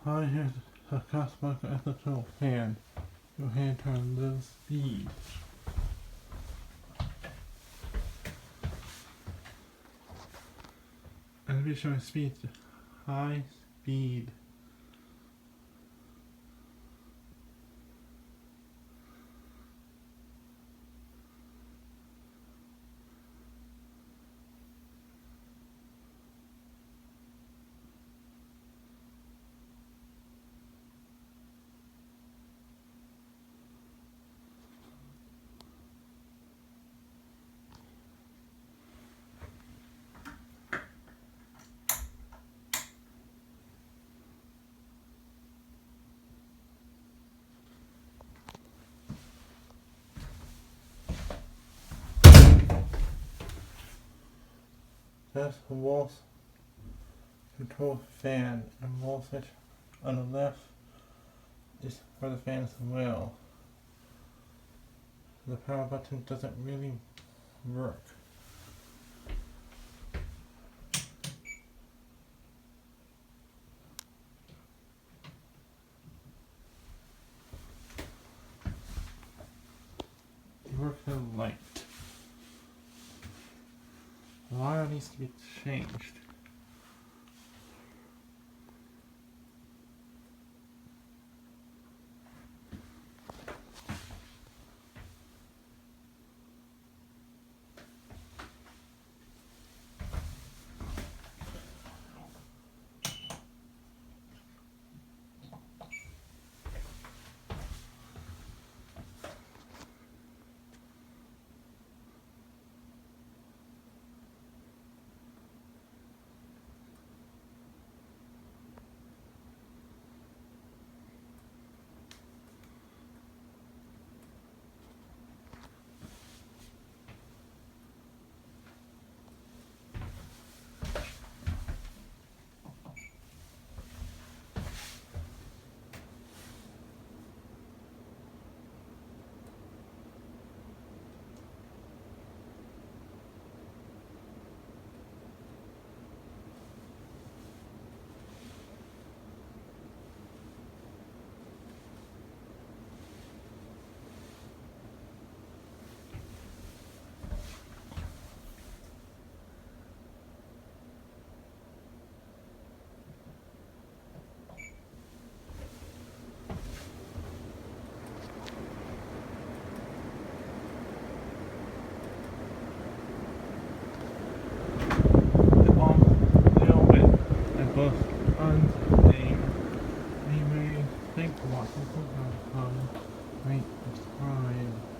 Hi, here's a Cosmos Ethical fan. Your hand turn little speed. And be showing speed to high speed. That's the wall control fan, and wall switch on the left is where the fan's wheel. The power button doesn't really work. Work the light. The wire needs to be changed. Both unnamed. You may think what this is rate subscribe.